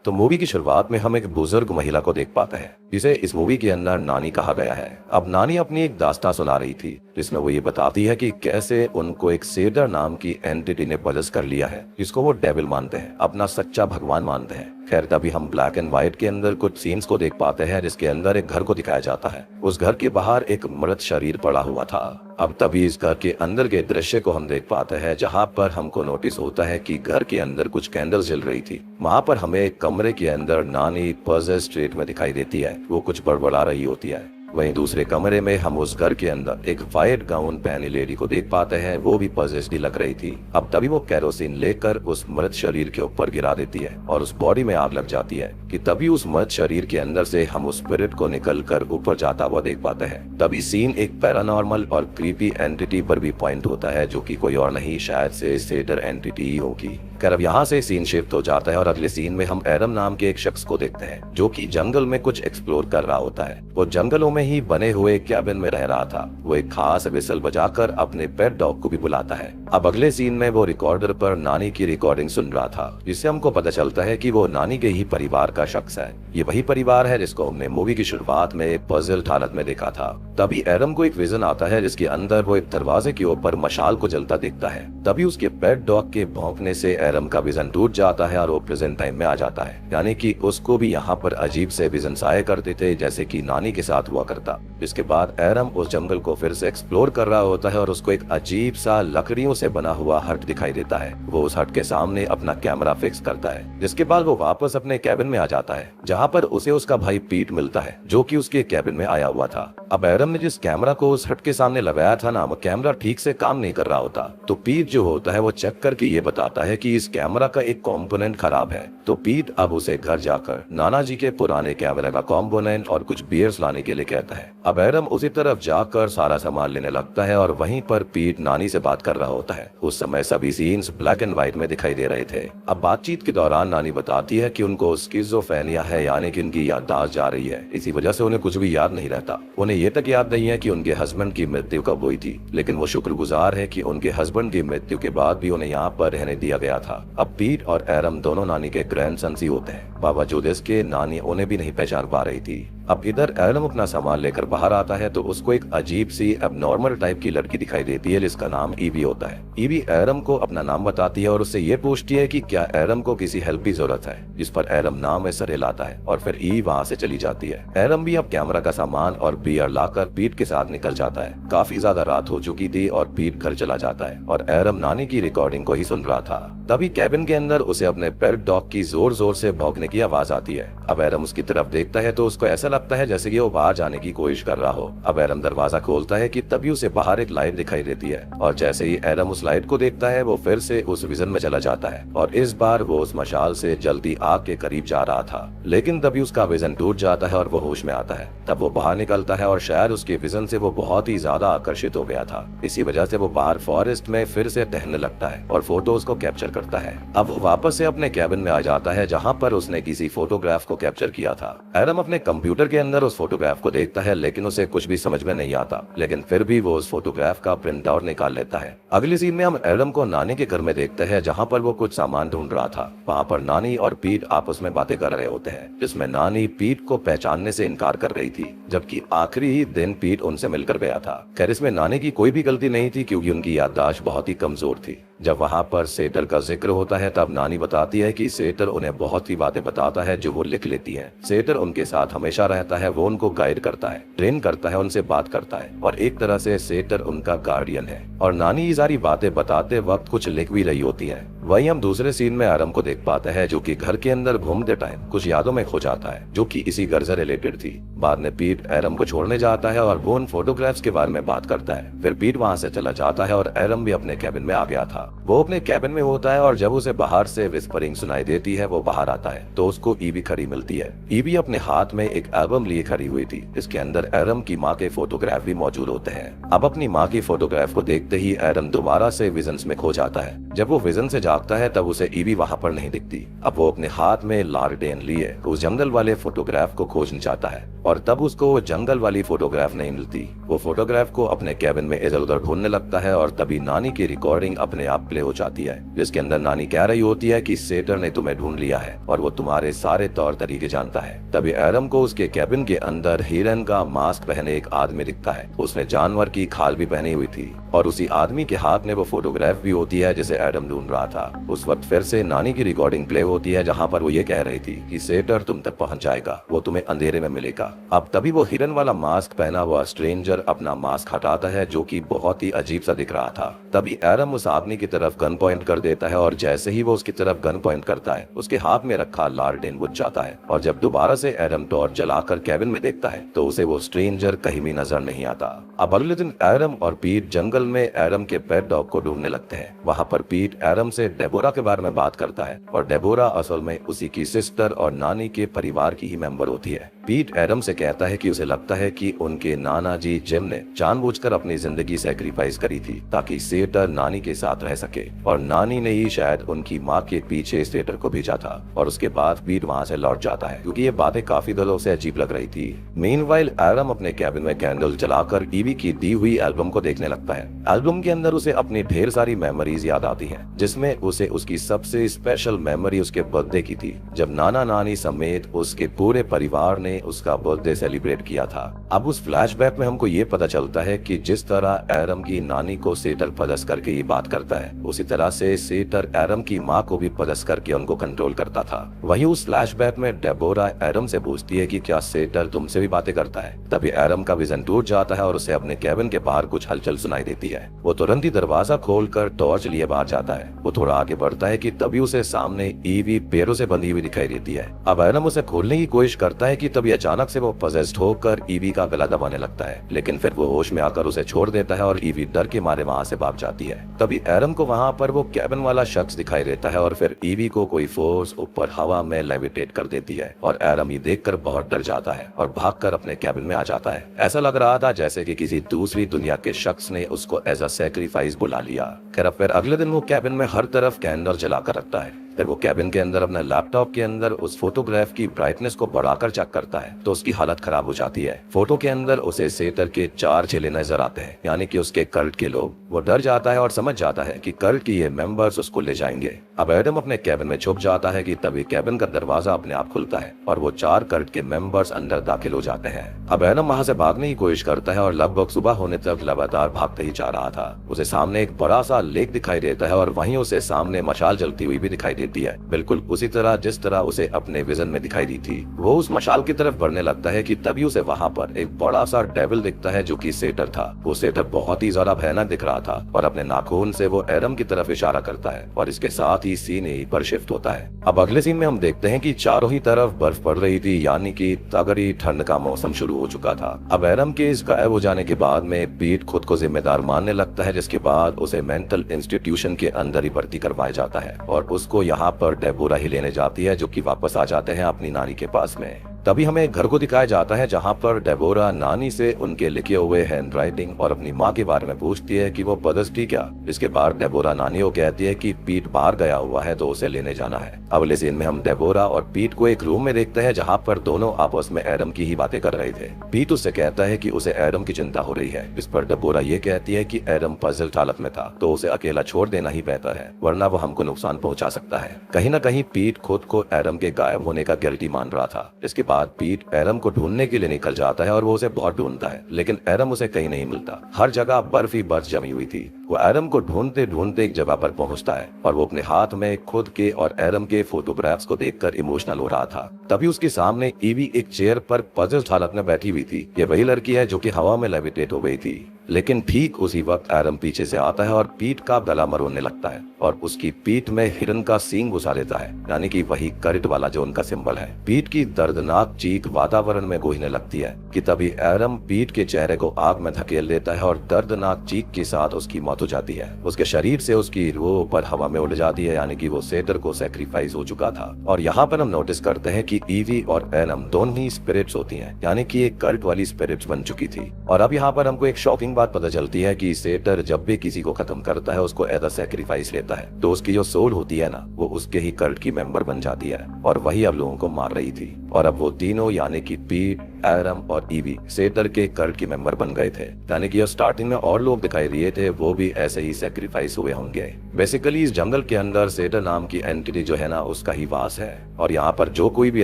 तो मूवी की शुरुआत में हम एक बुजुर्ग महिला को देख पाते हैं जिसे इस मूवी के अंदर नानी कहा गया है। अब नानी अपनी एक दास्तां सुना रही थी जिसमें वो ये बताती है कि कैसे उनको एक सेडर नाम की एंटिटी ने पजस कर लिया है जिसको वो डेविल मानते हैं, अपना सच्चा भगवान मानते हैं। खैर तभी हम ब्लैक एंड व्हाइट के अंदर कुछ सीन्स को देख पाते हैं जिसके अंदर एक घर को दिखाया जाता है। उस घर के बाहर एक मृत शरीर पड़ा हुआ था। अब तभी इस घर के अंदर के दृश्य को हम देख पाते हैं जहाँ पर हमको नोटिस होता है कि घर के अंदर कुछ कैंडल्स जल रही थी। वहाँ पर हमें एक कमरे के अंदर नानी पजेस्ड स्टेट में दिखाई देती है, वो कुछ बड़बड़ा रही होती है। वहीं दूसरे कमरे में हम उस घर के अंदर एक व्हाइट गाउन पहनी लेडी को देख पाते हैं, वो भी पजेस्ड लग रही थी। अब तभी वो केरोसिन लेकर उस मृत शरीर के ऊपर गिरा देती है और उस बॉडी में आग लग जाती है कि तभी उस मृत शरीर के अंदर से हम उस स्पिरिट को निकल कर ऊपर जाता हुआ देख पाते हैं। तभी सीन एक पैरानॉर्मल और क्रीपी एंटिटी पर भी पॉइंट होता है जो कि कोई और नहीं, शायद से सेडर एंटिटी ही होगी। खैर अब यहाँ से सीन शिफ्ट हो जाता है और अगले सीन में हम एडम नाम के एक शख्स को देखते हैं जो कि जंगल में कुछ एक्सप्लोर कर रहा होता है। वो जंगलों में ही बने हुए कैबिन में रह रहा था। वो एक खास विसल बजाकर अपने पेट डॉग को भी बुलाता है। अब अगले सीन में वो रिकॉर्डर पर नानी की रिकॉर्डिंग सुन रहा था जिससे हमको पता चलता है कि वो नानी के ही परिवार का शख्स है। ये वही परिवार है जिसको हमने मूवी की शुरुआत में एक पजल हालत में देखा था। तभी एडम को एक विजन आता है जिसके अंदर वो एक दरवाजे के ऊपर मशाल को जलता देखता है। तभी उसके पेट डॉग के भौंकने से एडम का विजन टूट जाता है और वो प्रेजेंट टाइम में आ जाता है, यानी कि उसको भी यहाँ पर अजीब से विजन आया करते थे जैसे कि नानी के साथ हुआ करता। इसके बाद एडम उस जंगल को फिर से एक्सप्लोर कर रहा होता है और उसको एक अजीब सा लकड़ियों से बना हुआ हट दिखाई देता है। वो उस हट के सामने अपना कैमरा फिक्स करता है जिसके बाद वो वापस अपने कैबिन में आ जाता है जहाँ पर उसे उसका भाई पीट मिलता है जो कि उसके कैबिन में आया हुआ था। अब एडम ने जिस कैमरा को उस हट के सामने लगाया था ना, वो कैमरा ठीक से काम नहीं कर रहा होता। तो पीट जो होता है वो चेक करके ये बताता है कि इस कैमरा का एक कंपोनेंट खराब है। तो पीट अब उसे घर जाकर नाना जी के पुराने कैमरे का कंपोनेंट और कुछ बियर्स लाने के लिए कहता है। अब एडम उसी तरफ जाकर सारा सामान लेने लगता है और वहीं पर पीट नानी से बात कर रहा होता है। उस समय सभी सीन्स ब्लैक एंड व्हाइट में दिखाई दे रहे थे। अब बातचीत के दौरान नानी बताती है कि उनको स्किज़ोफ्रेनिया है, यानी कि उनकी याददाश्त जा रही है। इसी वजह से उन्हें कुछ भी याद नहीं रहता। उन्हें ये तक याद नहीं है कि उनके हस्बैंड की मृत्यु कब हुई थी, लेकिन वो शुक्रगुजार है कि उनके हस्बैंड की मृत्यु के बाद भी उन्हें यहाँ पर रहने दिया गया था। अब पीट और एडम दोनों नानी के ग्रैंडसन ही होते हैं, बावजूद इसके नानी उन्हें भी नहीं पहचान पा रही थी। अब इधर एडम अपना सामान लेकर बाहर आता है तो उसको एक अजीब सी एबनॉर्मल टाइप की लड़की दिखाई देती है जिसका नाम ईवी होता है। ईवी एडम को अपना नाम बताती है और उससे ये पूछती है कि क्या एडम को किसी हेल्प की जरूरत है, जिस पर एडम नाम में सर हिलाता है और फिर ईवी वहाँ से चली जाती है। एडम भी अब कैमरा का सामान और बियर लाकर पीट के साथ निकल जाता है। काफी ज्यादा रात हो चुकी थी और पीट घर चला जाता है और एडम नानी की रिकॉर्डिंग को ही सुन रहा था। तभी कैबिन के अंदर उसे अपने पेट डॉग की जोर जोर से भौंकने की आवाज आती है। अब एडम उसकी तरफ देखता है तो उसको ऐसा लगता है जैसे कि वो बाहर जाने की कोशिश कर रहा हो। अब एडम दरवाजा खोलता है कि तभी उसे बाहर एक लाइट दिखाई देती है और जैसे ही एडम उस लाइट को देखता है वो फिर से उस विजन में चला जाता है और इस बार वो उस मशाल से जल्दी आग के करीब जा रहा था। लेकिन तभी उसका विजन टूट जाता है और वो होश में आता है। तब वो बाहर निकलता है और शायद उसके विजन से वो बहुत ही ज्यादा आकर्षित हो गया था। इसी वजह से वो बाहर फॉरेस्ट में फिर से टहलने लगता है और फोटोज को कैप्चर करता है। अब वो वापस से अपने कैबिन में आ जाता है जहाँ पर उसने किसी फोटोग्राफ को कैप्चर किया था। एडम अपने कंप्यूटर के अंदर उस फोटोग्राफ को देखता है लेकिन उसे कुछ भी समझ में नहीं आता, लेकिन फिर भी वो उस फोटोग्राफ का प्रिंट आउट निकाल लेता है। अगली सीन में हम एडम को नानी के घर में देखते हैं जहाँ पर वो कुछ सामान ढूंढ रहा था। वहाँ पर नानी और पीट आपस में बातें कर रहे होते हैं जिसमें नानी पीट को पहचानने से इनकार कर रही थी, जबकि आखिरी ही दिन पीट उनसे मिलकर गया था। खैर इसमें नानी की कोई भी गलती नहीं थी क्योंकि उनकी याददाश्त बहुत ही कमजोर थी। जब वहाँ पर सेटर का जिक्र होता है तब नानी बताती है कि सेटर उन्हें बहुत सी बातें बताता है जो वो लिख लेती है। सेटर उनके साथ हमेशा रहता है, वो उनको गाइड करता है, ट्रेन करता है, उनसे बात करता है और एक तरह से सेटर उनका गार्डियन है। और नानी ये सारी बातें बताते वक्त कुछ लिख भी रही होती है। वहीं हम दूसरे सीन में एडम को देख पाते हैं जो कि घर के अंदर घूमते टाइम कुछ यादों में खो जाता है जो कि इसी घर से रिलेटेड थी। बाद में पीट एडम को छोड़ने जाता है और वो उन फोटोग्राफ्स के बारे में बात करता है। फिर पीट वहाँ से चला जाता है और एडम भी अपने कैबिन में आ गया था। वो अपने कैबिन में होता है और जब उसे बाहर से विस्परिंग सुनाई देती है वो बाहर आता है तो उसको ईवी खड़ी मिलती है। ईवी अपने हाथ में एक एल्बम लिए खड़ी हुई थी जिसके अंदर एडम की माँ के फोटोग्राफ भी मौजूद होते हैं। अब अपनी माँ की फोटोग्राफ को देखते ही एडम दोबारा से विजन्स में खो जाता है। जब वो विजन से जागता है तब उसे ईवी वहाँ पर नहीं दिखती। अब वो अपने हाथ में लालटेन लिए उस जंगल वाले फोटोग्राफ को खोजना चाहता है और तब उसको वो जंगल वाली फोटोग्राफ नहीं मिलती। वो फोटोग्राफ को अपने कैबिन में इधर उधर ढूंढने लगता है और तभी नानी की रिकॉर्डिंग अपने आप प्ले हो जाती है, जिसके अंदर नानी कह रही होती है कि सेटर ने तुम्हें ढूंढ लिया है और वो तुम्हारे सारे तौर तरीके जानता है। तभी एडम को उसके कैबिन के अंदर हिरन का मास्क पहने एक आदमी दिखता है। उसने जानवर की खाल भी पहनी हुई थी और उसी आदमी के हाथ में वो फोटोग्राफ भी होती है जिसे एडम ढूंढ रहा था। उस वक्त फिर से नानी की रिकॉर्डिंग प्ले होती है जहाँ पर वो ये कह रही थी कि सेटर तुम तक पहुंच जाएगा, वो तुम्हें अंधेरे में मिलेगा। अब तभी वो हिरन वाला मास्क पहना हुआ स्ट्रेंजर अपना मास्क हटाता है जो कि बहुत ही अजीब सा दिख रहा था। तभी एडम उस आदमी की तरफ गन पॉइंट कर देता है और जैसे ही वो उसकी तरफ गन पॉइंट करता है उसके हाथ में रखा लालटेन बुझ जाता है और जब दोबारा से एडम टॉर्च जलाकर कैबिन में देखता है तो उसे वो स्ट्रेंजर कहीं भी नजर नहीं आता। अब अगले दिन एडम और पीट जंगल में एडम के पेट डॉग को ढूंढने लगते हैं। वहाँ पर पीट एडम से डेबोरा के बारे में बात करता है और डेबोरा असल में उसी की सिस्टर और नानी के परिवार की ही मेंबर होती है। पीट एडम से कहता है कि उसे लगता है कि उनके नाना जी जिम ने जानबूझकर अपनी जिंदगी सैक्रिफाइस करी थी ताकि सेटर नानी के साथ रह सके और नानी ने ही शायद उनकी माँ के पीछे सेटर को भेजा था और उसके बाद पीट वहाँ से लौट जाता है क्योंकि ये बातें काफी दिनों से अजीब लग रही थी। मीनवाइल एडम अपने कैबिन में कैंडल जलाकर ईवी की दी हुई एल्बम को देखने लगता है। एल्बम के अंदर उसे अपनी ढेर सारी मेमोरीज याद आती हैं, जिसमें उसे उसकी सबसे स्पेशल मेमोरी उसके बर्थडे की थी जब नाना नानी समेत उसके पूरे परिवार ने उसका बर्थडे सेलिब्रेट किया था। अब उस फ्लैशबैक में हमको ये पता चलता है कि जिस तरह एडम की नानी को सेटर पदस करके ये बात करता है उसी तरह से सेटर एडम की माँ को भी पदस करके उनको कंट्रोल करता था। वहीं उस फ्लैशबैक में डेबोरा एडम से पूछती है कि क्या सेटर तुमसे भी बातें करता है। तभी एडम का विजन टूट जाता है और उसे अपने कैबिन के बाहर कुछ हलचल सुनाई देती है। वो तुरंत ही दरवाजा खोलकर टॉर्च लिए बाहर जाता है। वो थोड़ा आगे बढ़ता है कि तभी उसे सामने ईवी पैरों से बंधी हुई दिखाई देती है। अब एडम उसे खोलने की कोशिश करता है कि तभी अचानक से वो पजेस्ड होकर ईवी का गला दबाने लगता है, लेकिन फिर वो होश में आकर उसे छोड़ देता है और ईवी डर के मारे वहाँ से भाग जाती है। तभी एडम को वहाँ पर वो कैबिन वाला शख्स दिखाई देता है और फिर ईवी को कोई फोर्स ऊपर हवा में लेविटेट कर देती है और एडम ये देखकर बहुत डर जाता है और भागकर अपने कैबिन में आ जाता है। ऐसा लग रहा था जैसे कि किसी दूसरी दुनिया के शख्स ने उसको एज अ सैक्रिफाइस बुला लिया। खैर फिर अगले दिन वो कैबिन में हर तरफ कैंडल जलाकर रखता है। फिर वो कैबिन के अंदर अपने लैपटॉप के अंदर उस फोटोग्राफ की ब्राइटनेस को बढ़ाकर चेक करता है तो उसकी हालत खराब हो जाती है। फोटो के अंदर उसे सेटर के 4 चेले नजर आते हैं, यानी कि उसके कल्ट के लोग। वो डर जाता है और समझ जाता है कि कल्ट की ये मेंबर्स उसको ले जाएंगे। अब एडम अपने कैबिन में छुप जाता है कि तभी कैबिन का दरवाजा अपने आप खुलता है और वो 4 कल्ट के मेंबर्स अंदर दाखिल हो जाते हैं। अब एडम वहाँ से भागने की कोशिश करता है और लगभग सुबह होने तक लगातार भागते ही जा रहा था। उसे सामने एक बड़ा सा लेक दिखाई देता है और वहीं उसे सामने मशाल जलती हुई भी दिखाई देती है, बिल्कुल उसी तरह जिस तरह उसे अपने विजन में दिखाई दी थी। वो उस मशाल की तरफ बढ़ने लगता है कि तभी उसे वहाँ पर एक बड़ा सा डेविल दिखता है जो कि सेटर था। वो सेटर बहुत ही ज्यादा भयानक दिख रहा था और अपने नाखून से वो एडम की तरफ इशारा करता है और इसके साथ ही सीन यहीं पर शिफ्ट होता है। अब अगले सीन में हम देखते हैं कि चारों ही तरफ बर्फ पड़ रही थी, यानी कि तगड़ी ठंड का मौसम शुरू हो चुका था। अब एडम के इस गायब हो जाने के बाद में पीट खुद को जिम्मेदार मानने लगता है, जिसके बाद उसे मेंटल इंस्टीट्यूशन के अंदर ही भर्ती करवाया जाता है और उसको यहाँ पर डेबोरा ही लेने जाती है, जो कि वापस आ जाते हैं अपनी नानी के पास में। तभी हमें घर को दिखाया जाता है जहाँ पर डेबोरा नानी से उनके लिखे हुए हैंड राइटिंग और अपनी माँ के बारे में पूछती है कि वो पदस्थी क्या। इसके बाद डेबोरा नानी को कहती है कि पीट बाहर गया हुआ है तो उसे लेने जाना है। अगले सीन में हम डेबोरा और पीट को एक रूम में देखते हैं जहाँ पर दोनों आपस में एडम की ही बातें कर रहे थे। पीट उससे कहता है कि उसे एडम की चिंता हो रही है। इस पर डेबोरा ये कहती है कि एडम पजल हालत में था तो उसे अकेला छोड़ देना ही बेहतर है, वरना वो हमको नुकसान पहुंचा सकता है। कहीं न कहीं पीट खुद को एडम के गायब होने का गिल्टी मान रहा था। इसके बाद पीट एडम को ढूंढने के लिए निकल जाता है और वो उसे बहुत ढूंढता है, लेकिन एडम उसे कहीं नहीं मिलता। हर जगह बर्फ ही बर्फ जमी हुई थी। वो एडम को ढूंढते ढूंढते एक जगह पर पहुंचता है और वो अपने हाथ में खुद के और एडम के फोटोग्राफ्स को देखकर इमोशनल हो रहा था। तभी उसके सामने ईवी एक चेयर पर पजल हालत में बैठी हुई थी। ये वही लड़की है जो कि हवा में लेविटेट हो गई थी। लेकिन ठीक उसी वक्त एडम पीछे से आता है और पीठ का गला मरोड़ने लगता है और उसकी पीठ में हिरन का सींग घुसा देता है, यानी कि वही करंट वाला जो उनका सिंबल है। पीठ की दर्दनाक चीख वातावरण में गूंजने लगती है कि तभी एरम पीट के चेहरे को आग में धकेल देता है और दर्दनाक चीख के साथ उसकी मौत हो जाती है। उसके शरीर से उसकी रूह ऊपर हवा में उड़ जाती है, यानी कि वो सेटर को सैक्रिफाइस हो चुका था। और यहाँ पर हम नोटिस करते हैं कि ईवी और एरम दोनों ही स्पिरिट्स होती हैं, यानी कि एक कल्ट वाली स्पिरिट्स बन चुकी थी। और अब यहाँ पर हमको एक शॉकिंग बात पता चलती है कि सेटर जब भी किसी को खत्म करता है उसको एज अ सैक्रिफाइस लेता है, तो उसकी जो सोल होती है ना, वो उसके ही कल्ट की मेंबर बन जाती है और वही अब लोगों को मार रही थी। और अब वो तीनों यानी कि पीट, एरम और ईवी सेटर के कल्ट के मेंबर बन गए थे, यानी कि स्टार्टिंग में और लोग दिखाई दिए थे वो भी ऐसे ही सैक्रिफाइस हुए होंगे। बेसिकली इस जंगल के अंदर सेटर नाम की एंटिटी जो है ना, उसका ही वास है और यहाँ पर जो कोई भी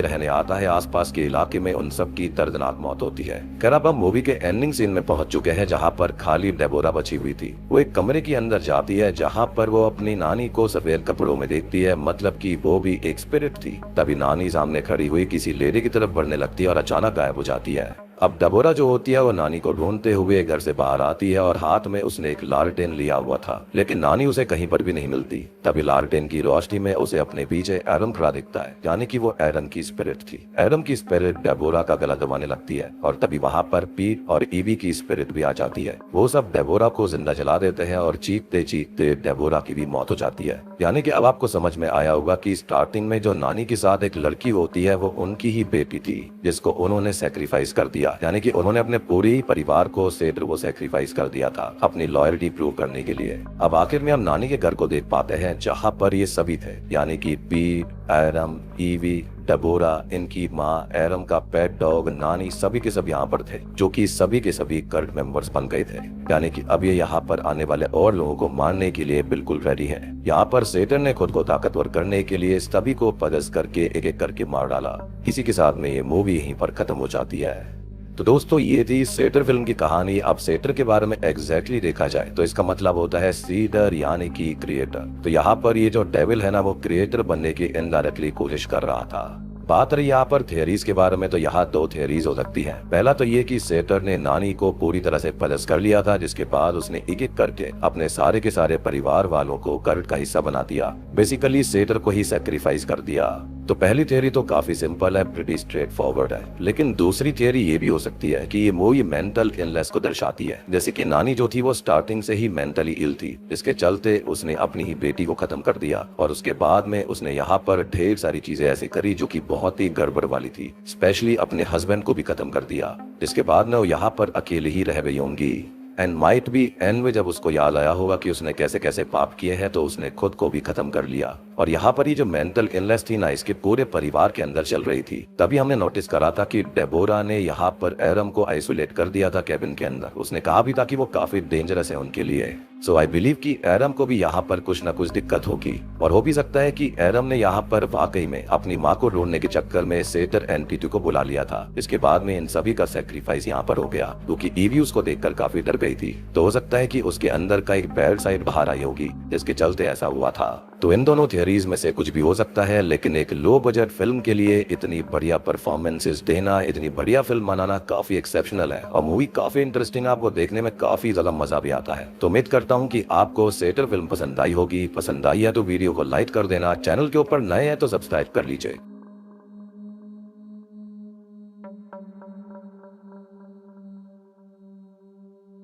रहने आता है आसपास के इलाके में उन सब की दर्दनाक मौत होती है। खैर अब हम मूवी के एंडिंग सीन में पहुंच चुके हैं, जहाँ पर खाली डेबोरा बची हुई थी। वो एक कमरे के अंदर जाती है जहाँ पर वो अपनी नानी को सफेद कपड़ों में देखती है, मतलब कि वो भी एक स्पिरिट थी। तभी नानी सामने खड़ी हुई किसी लेडी की तरफ बढ़ने लगती है और अचानक गायब हो जाती है। अब डेबोरा जो होती है वो नानी को ढूंढते हुए घर से बाहर आती है और हाथ में उसने एक लालटेन लिया हुआ था, लेकिन नानी उसे कहीं पर भी नहीं मिलती। तभी लालटेन की रोशनी में उसे अपने पीछे एरम खड़ा दिखता है, यानी कि वो एरम की स्पिरिट थी। एरम की स्पिरिट डेबोरा का गला दबाने लगती है और तभी वहाँ पर पीट और ईवी की स्पिरिट भी आ जाती है। वो सब डेबोरा को जिंदा जला देते हैं और चीखते चीखते डेबोरा की भी मौत हो जाती है। यानी कि अब आपको समझ में आया होगा कि स्टार्टिंग में जो नानी के साथ एक लड़की होती है वो उनकी ही बेटी थी, जिसको उन्होंने सैक्रिफाइस कर दिया, यानी कि उन्होंने अपने पूरी परिवार को सेटर को सैक्रिफाइस कर दिया था अपनी लॉयल्टी प्रूव करने के लिए। अब आखिर में हम नानी के घर को देख पाते हैं जहाँ पर ये सभी थे, यानी कि पीट, एरम, ईवी, डेबोरा, इनकी माँ, एरम का पेट डॉग, नानी, सभी के सब यहाँ पर थे, जो कि सभी के सभी कल्ट मेंबर्स बन गए थे। यानी कि अब ये यहाँ पर आने वाले और लोगों को मारने के लिए बिल्कुल रेडी है। यहाँ पर सेटर ने खुद को ताकतवर करने के लिए सभी को पदस्थ करके एक एक करके मार डाला। इसी के साथ में ये मूवी यहीं पर खत्म हो जाती है। तो दोस्तों ये थी सेटर फिल्म की कहानी। अब सेटर के बारे में एग्जैक्टली देखा जाए तो इसका मतलब होता है सीडर, यानी कि क्रिएटर। तो यहाँ पर ये जो डेविल है ना, वो क्रिएटर बनने की इनडायरेक्टली कोशिश कर रहा था। बात रही यहाँ पर थियरीज के बारे में, तो यहाँ दो थियरीज हो सकती हैं। पहला तो ये कि सेटर ने नानी को पूरी तरह से पदस्थ कर लिया था, जिसके बाद उसने एक एक करके अपने सारे के सारे परिवार वालों को कल्ट का हिस्सा बना दिया। बेसिकली सेटर को ही सैक्रिफाइस कर दिया। तो पहली थियरी तो काफी सिंपल है, प्रीटी स्ट्रेट फॉरवर्ड है। लेकिन दूसरी थियरी ये भी हो सकती है कि ये मूवी मेंटल इलनेस को दर्शाती है, जैसे कि नानी जो थी वो स्टार्टिंग से ही मेंटली इल थी, जिसके चलते उसने अपनी ही बेटी को खत्म कर दिया और उसके बाद में उसने यहाँ पर ढेर सारी चीजें ऐसी करी जो कि बहुत ही गड़बड़ वाली थी। स्पेशली अपने हस्बैंड को भी खत्म कर दिया, जिसके बाद में वो यहाँ पर अकेले ही रह गई होंगी। एंड माइट भी एंड में जब उसको याद आया होगा कि उसने कैसे कैसे पाप किए हैं, तो उसने खुद को भी खत्म कर लिया। और यहाँ पर ये जो मेंटल इलनेस थी ना, इसके पूरे परिवार के अंदर चल रही थी। तभी हमने नोटिस करा था कि डेबोरा ने यहाँ पर एरम को आइसोलेट कर दिया था कैबिन के अंदर। उसने कहा भी था कि वो काफी डेंजरस है उनके लिए। सो आई बिलीव कि एरम को भी यहाँ पर कुछ न कुछ दिक्कत होगी, और हो भी सकता है कि एरम ने यहाँ पर वाकई में अपनी माँ को ढूंढने के चक्कर में सेटर एंटिटी को बुला लिया था। इसके बाद में इन सभी का सैक्रिफाइस यहाँ पर हो गया, क्योंकि ईवी उसको देखकर काफी डर गई थी। तो हो सकता है कि उसके अंदर का एक बैड साइड बाहर आई होगी, जिसके चलते ऐसा हुआ था। तो इन दोनों थियरीज में से कुछ भी हो सकता है, लेकिन एक लो बजट फिल्म के लिए इतनी बढ़िया परफॉर्मेंसेस देना, इतनी बढ़िया फिल्म बनाना काफी एक्सेप्शनल है। और मूवी काफी इंटरेस्टिंग, आपको देखने में काफी ज्यादा मजा भी आता है। तो उम्मीद करता हूँ कि आपको सेटर फिल्म पसंद आई होगी। पसंद आई है तो वीडियो को लाइक कर देना, चैनल के ऊपर नए हैं तो सब्सक्राइब कर लीजिए।